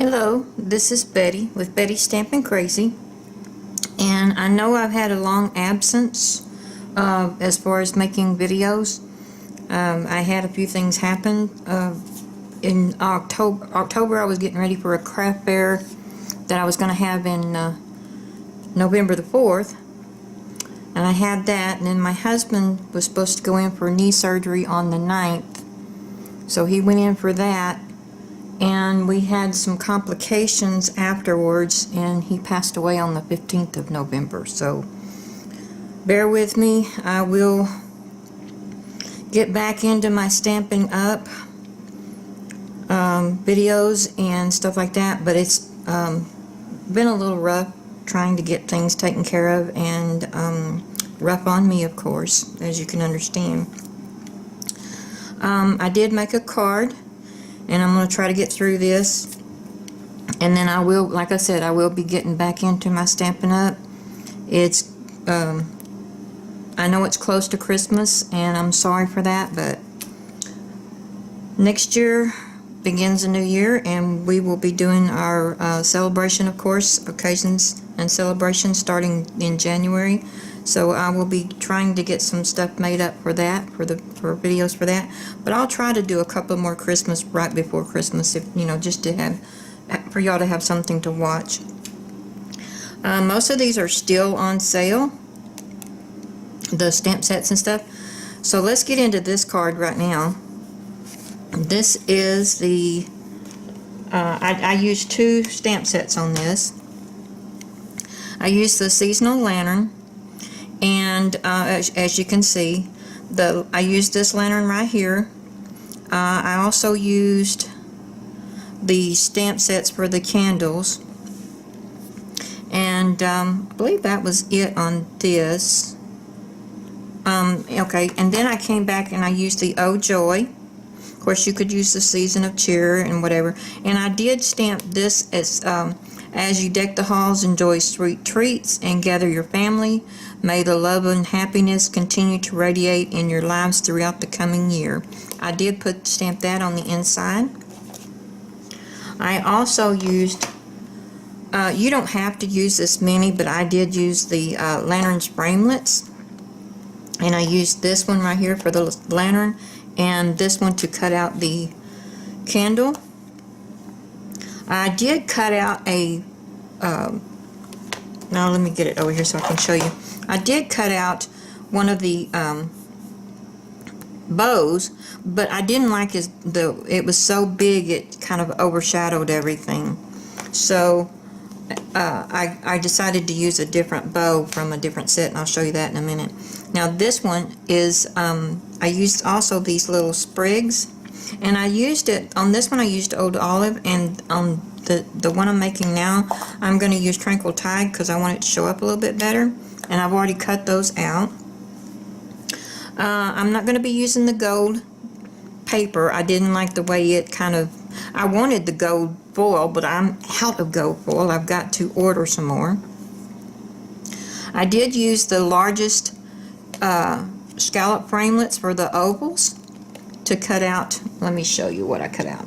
Hello, this is Betty with BettysStampingCrazy, and I know I've had a long absence as far as making videos. I had a few things happen. In October I was getting ready for a craft fair that I was going to have in November the 4th, and I had that, and then my husband was supposed to go in for knee surgery on the 9th, so he went in for that. And we had some complications afterwards, and he passed away on the 15th of November. So bear with me. I will get back into my Stampin' Up videos and stuff like that, but it's been a little rough trying to get things taken care of, and rough on me, of course, as you can understand. I did make a card, and I'm going to try to get through this, and then I will, like I said, I will be getting back into my Stampin' Up. It's I know it's close to Christmas, and I'm sorry for that, but next year begins a new year, and we will be doing our celebration, of course, occasions and celebrations starting in January. So I will be trying to get some stuff made up for that, for videos for that. But I'll try to do a couple more Christmas right before Christmas, if just to have, for y'all to have something to watch. Most of these are still on sale, the stamp sets and stuff. So let's get into this card right now. This is the I used 2 stamp sets on this. I used the seasonal lantern. And as you can see, I used this lantern right here. I also used the stamp sets for the candles, and I believe that was it on this. Okay, and then I came back and I used the Oh Joy. Of course, you could use the Season of Cheer and whatever. And I did stamp this as you deck the halls, enjoy sweet treats, and gather your family. May the love and happiness continue to radiate in your lives throughout the coming year. I did stamp that on the inside. I also used, you don't have to use this many, but I did use the lanterns framelets. And I used this one right here for the lantern, and this one to cut out the candle. I did cut out a, now let me get it over here so I can show you. I did cut out one of the bows, but I didn't like it was so big it kind of overshadowed everything. So I decided to use a different bow from a different set, and I'll show you that in a minute. Now this one is, I used also these little sprigs, and I used it, on this one I used Old Olive, and on the one I'm making now, I'm going to use Tranquil Tide because I want it to show up a little bit better, and I've already cut those out. I'm not going to be using the gold paper. I didn't like the way it kind of, I wanted the gold foil, but I'm out of gold foil. I've got to order some more. I did use the largest scallop framelets for the ovals to cut out, let me show you what I cut out.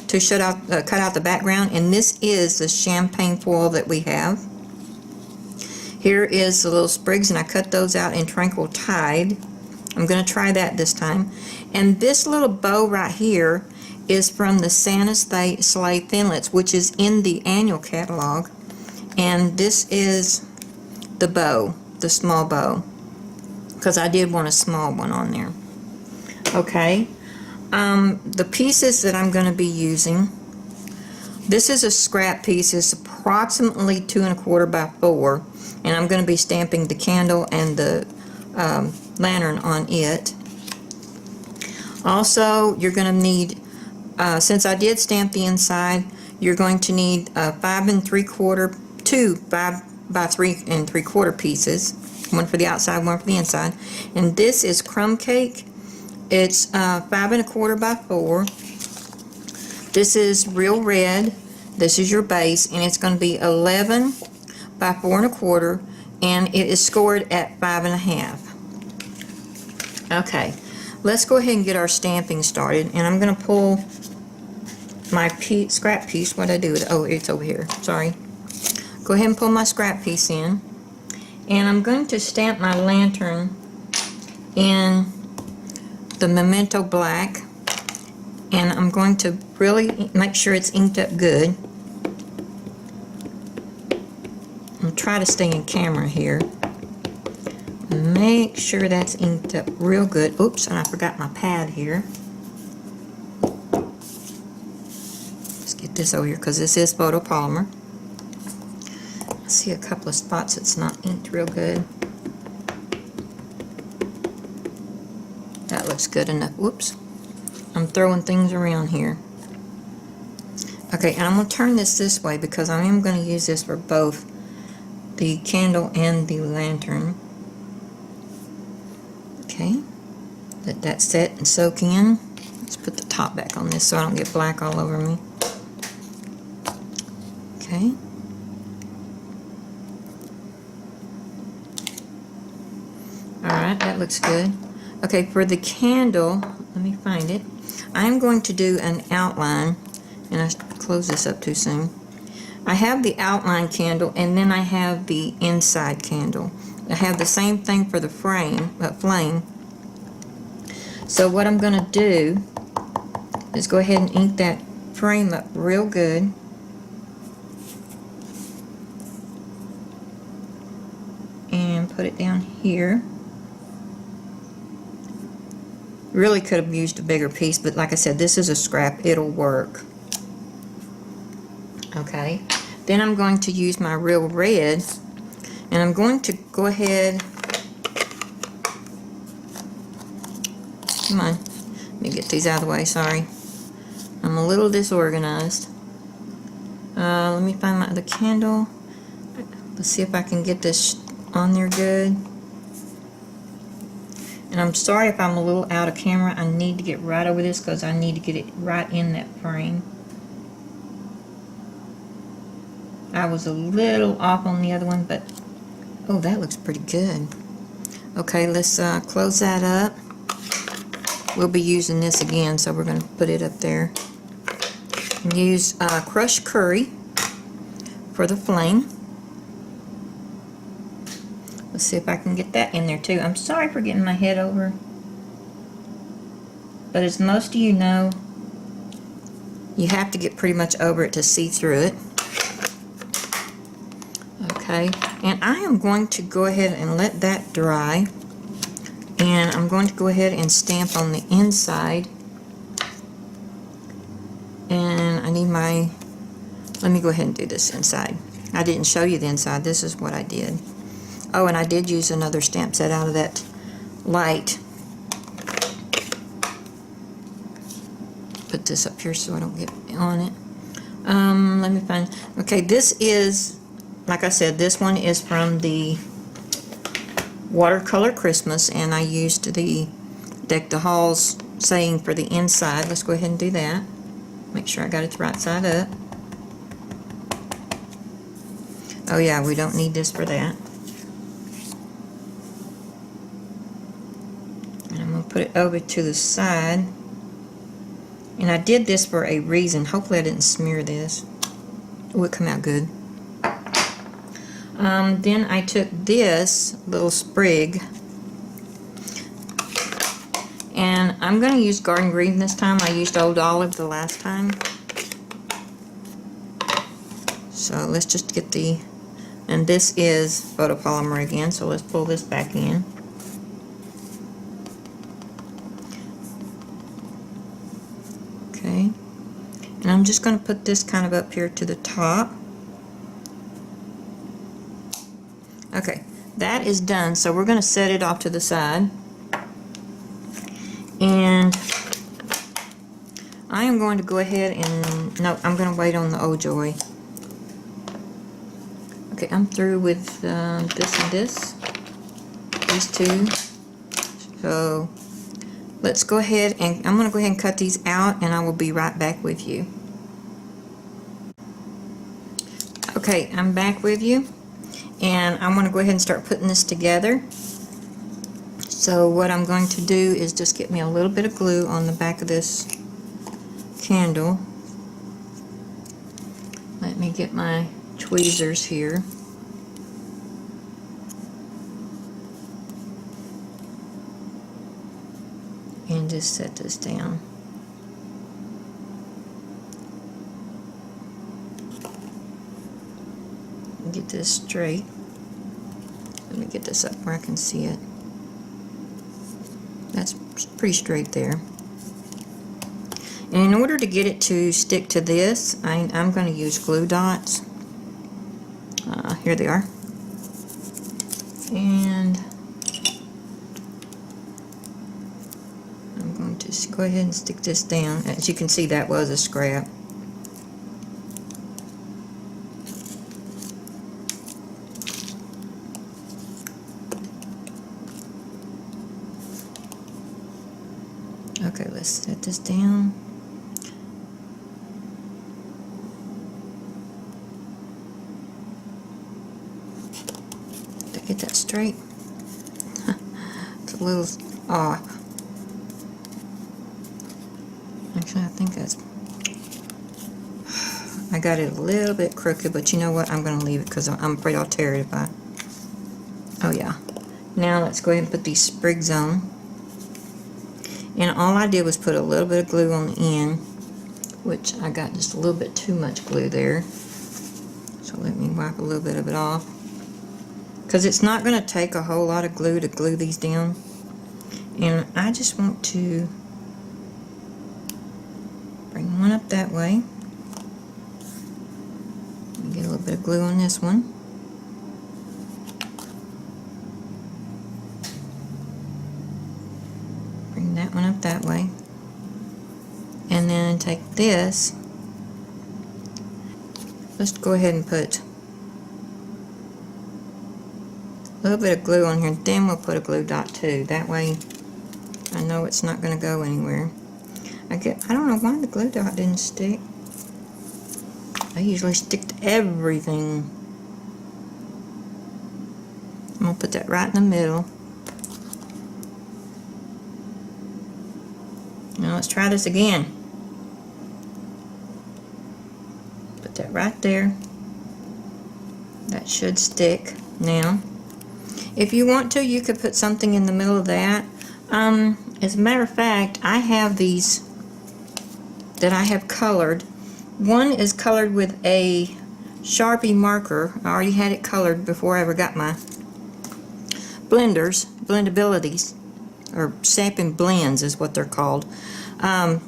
To cut out the background, and this is the champagne foil that we have. Here is the little sprigs, and I cut those out in Tranquil Tide. I'm going to try that this time. And this little bow right here is from the Santa Sleigh Thinlets, which is in the annual catalog. And this is the bow, the small bow, because I did want a small one on there. Okay. The pieces that I'm going to be using, this is a scrap piece. It's approximately 2 1/4 by 4, and I'm going to be stamping the candle and the lantern on it. Also, you're going to need, since I did stamp the inside, you're going to need 5 3/4, 2 5 by 3 3/4 pieces, one for the outside, one for the inside. And this is crumb cake. It's 5 1/4 by 4. This is real red. This is your base, and it's going to be 11 by 4 1/4, and it is scored at 5 1/2. Okay, let's go ahead and get our stamping started, and I'm going to pull my scrap piece. What I do with it? Oh, it's over here. Sorry. Go ahead and pull my scrap piece in, and I'm going to stamp my lantern in the Memento Black, and I'm going to really make sure it's inked up good. I'll try to stay in camera here. Make sure that's inked up real good. Oops, and I forgot my pad here. Let's get this over here because this is photopolymer. I see a couple of spots it's not inked real good. That looks good enough. Whoops. I'm throwing things around here. Okay, and I'm going to turn this way because I am going to use this for both the candle and the lantern. Okay, let that set and soak in. Let's put the top back on this so I don't get black all over me. Okay. Alright, that looks good. Okay, for the candle, let me find it. I'm going to do an outline, and I closed this up too soon. I have the outline candle, and then I have the inside candle. I have the same thing for the flame. So what I'm going to do is go ahead and ink that frame up real good. And put it down here. Really could have used a bigger piece, but like I said, this is a scrap. It'll work. Okay. Then I'm going to use my real red, and I'm going to go ahead. Come on. Let me get these out of the way. Sorry. I'm a little disorganized. Let me find my other candle. Let's see if I can get this on there good. And I'm sorry if I'm a little out of camera. I need to get right over this because I need to get it right in that frame. I was a little off on the other one, but oh, that looks pretty good. Okay, let's close that up. We'll be using this again, so we're going to put it up there. Use crushed curry for the flame. Let's see if I can get that in there too. I'm sorry for getting my head over, but as most of you know, you have to get pretty much over it to see through it. Okay, and I am going to go ahead and let that dry, and I'm going to go ahead and stamp on the inside. And I need my, let me go ahead and do this inside. I didn't show you the inside. This is what I did. Oh, and I did use another stamp set out of that light. Put this up here so I don't get on it. Let me find, okay, this is, like I said, this one is from the Watercolor Christmas, and I used the Deck the Halls saying for the inside. Let's go ahead and do that. Make sure I got it the right side up. Oh yeah, we don't need this for that. And I'm going to put it over to the side. And I did this for a reason. Hopefully I didn't smear this. It would come out good. Then I took this little sprig, and I'm going to use Garden Green this time. I used Old Olive the last time. So let's just get the, and this is photopolymer again, so let's pull this back in. Okay, and I'm just going to put this kind of up here to the top. Okay, that is done, so we're going to set it off to the side. And I am going to go ahead and, no, I'm going to wait on the Oh Joy. Okay, I'm through with this and this, these two. So let's go ahead and, I'm going to go ahead and cut these out, and I will be right back with you. Okay, I'm back with you. And I'm going to go ahead and start putting this together. So what I'm going to do is just get me a little bit of glue on the back of this candle. Let me get my tweezers here. And just set this down. Get this straight. Let me get this up where I can see it. That's pretty straight there. And in order to get it to stick to this, I'm going to use glue dots. Here they are. And I'm going to just go ahead and stick this down. As you can see, that was a scrap. Okay, let's set this down. Did I get that straight? It's a little off. Actually, I think that's... I got it a little bit crooked, but you know what? I'm going to leave it because I'm afraid I'll tear it if I... Oh yeah. Now let's go ahead and put these sprigs on. And all I did was put a little bit of glue on the end, which I got just a little bit too much glue there. So let me wipe a little bit of it off. Because it's not going to take a whole lot of glue to glue these down. And I just want to bring one up that way. Get a little bit of glue on this one. Bring that one up that way. And then take this. Let's go ahead and put a little bit of glue on here. Then we'll put a glue dot too. That way I know it's not going to go anywhere. I don't know why the glue dot didn't stick. I usually stick to everything. I'm going to put that right in the middle. Now let's try this again. Put that right there. That should stick now. If you want to, you could put something in the middle of that. As a matter of fact, I have these that I have colored. One is colored with a Sharpie marker. I already had it colored before I ever got my blendabilities, or Stampin' blends is what they're called. I've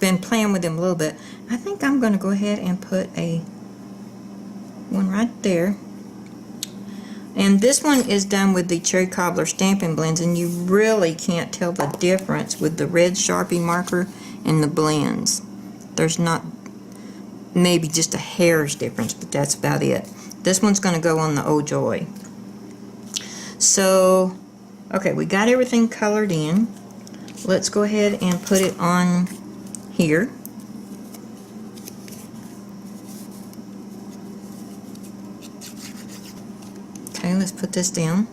been playing with them a little bit. I think I'm going to go ahead and put one right there. And this one is done with the Cherry Cobbler Stampin' blends, and you really can't tell the difference with the red Sharpie marker and the blends. There's not, maybe just a hair's difference, but that's about it. This one's going to go on the Oh Joy. So, okay, we got everything colored in. Let's go ahead and put it on here. Okay, let's put this down.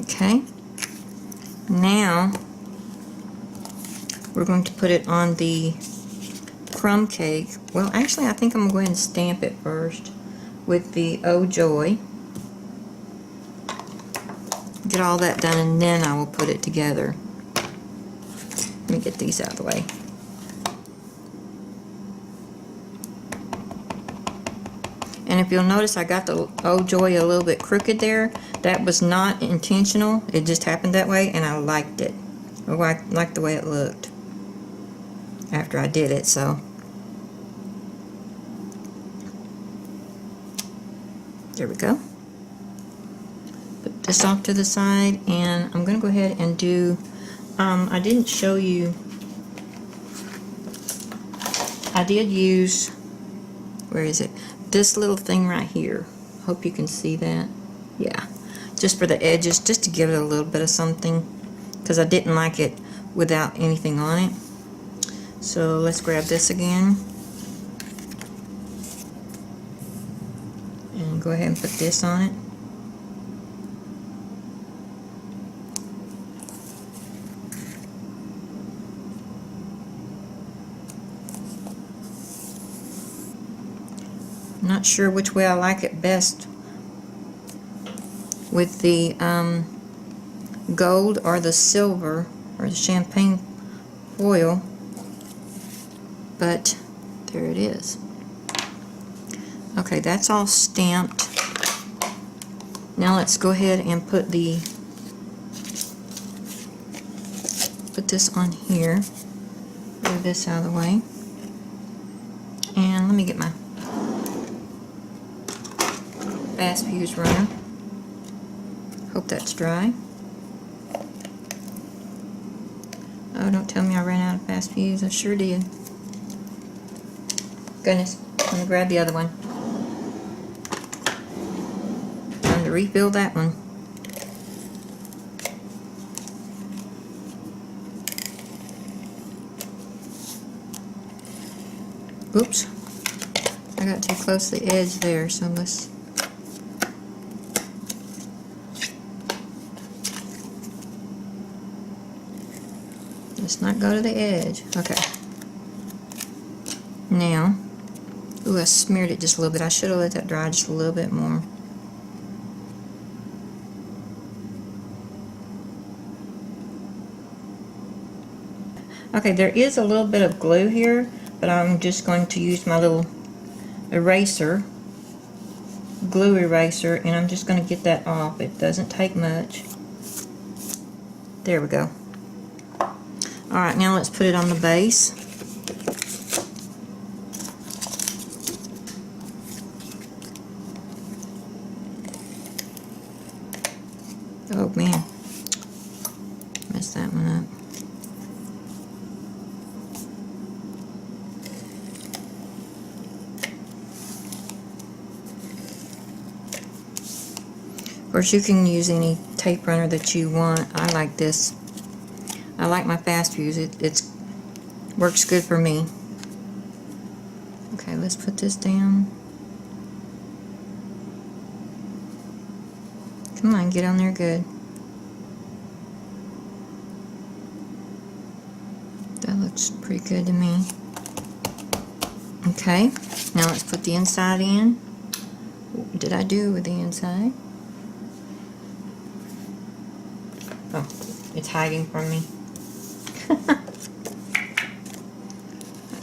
Okay, now we're going to put it on the crumb cake. Well, actually, I think I'm going to go ahead and stamp it first with the Oh Joy. Get all that done, and then I will put it together. Let me get these out of the way. And if you'll notice, I got the Oh Joy a little bit crooked there. That was not intentional. It just happened that way, and I liked it. Oh, I liked the way it looked after I did it, so. There we go. Put this off to the side, and I'm going to go ahead and do, I didn't show you, I did use, where is it? This little thing right here. Hope you can see that. Yeah. Just for the edges, just to give it a little bit of something, because I didn't like it without anything on it. So let's grab this again and go ahead and put this on it. I'm not sure which way I like it best, with the gold or the silver or the champagne foil, but there it is. Okay, that's all stamped. Now let's go ahead and put this on here. Move this out of the way. And let me get my fast fuse runner. Hope that's dry. Oh, don't tell me I ran out of fast fuse. I sure did. Goodness. I'm going to grab the other one. Time to refill that one. Oops. I got too close to the edge there, so let's... Let's not go to the edge. Okay. Now, ooh, I smeared it just a little bit. I should have let that dry just a little bit more. Okay, there is a little bit of glue here, but I'm just going to use my little eraser, glue eraser, and I'm just going to get that off. It doesn't take much. There we go. Alright, now let's put it on the base. Oh man, messed that one up. Of course, you can use any tape runner that you want. I like this. I like my fast fuse. It works good for me. Okay, let's put this down. Come on, get on there good. That looks pretty good to me. Okay, now let's put the inside in. What did I do with the inside? Oh, it's hiding from me.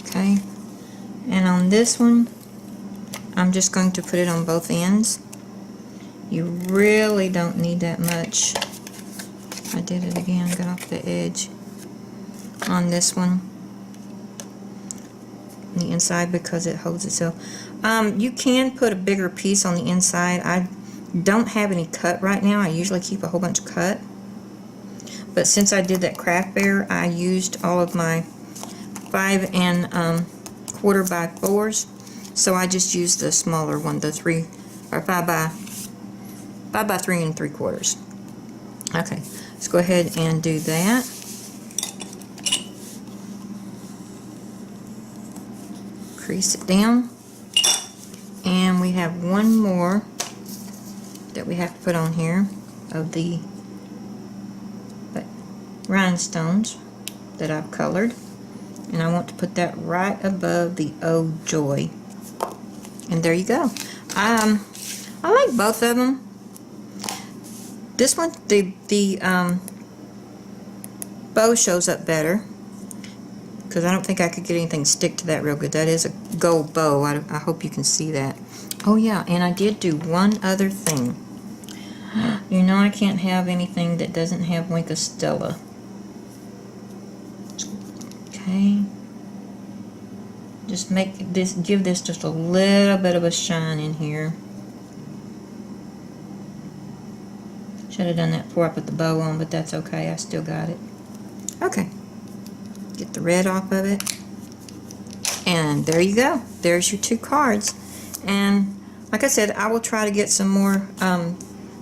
Okay, and on this one I'm just going to put it on both ends. You really don't need that much. I did it again, got off the edge on this one, the inside, because it holds itself. You can put a bigger piece on the inside. I don't have any cut right now. I usually keep a whole bunch cut. But since I did that craft bear, I used all of my 5 1/4 by 4s. So I just used the smaller one, the 3 or 5 by 3 3/4. Okay, let's go ahead and do that. Crease it down. And we have one more that we have to put on here of the rhinestones that I've colored, and I want to put that right above the Oh Joy. And there you go. I like both of them. This one, the bow shows up better because I don't think I could get anything stick to that real good. That is a gold bow. I hope you can see that. Oh yeah, and I did do one other thing. You know I can't have anything that doesn't have Wink of Stella. Okay, just make this, give this just a little bit of a shine in here. Should have done that before I put the bow on, but that's okay, I still got it. Okay, get the red off of it, and there you go. There's your 2 cards. And like I said, I will try to get some more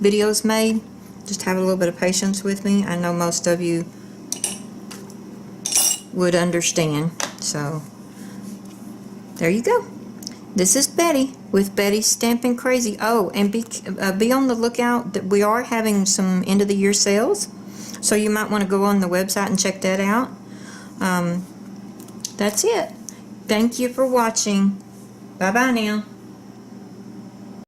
videos made. Just have a little bit of patience with me. I know most of you would understand. So there you go. This is Betty with Betty's Stamping Crazy. Oh, and be on the lookout that we are having some end of the year sales, so you might want to go on the website and check that out. That's it. Thank you for watching. Bye bye now.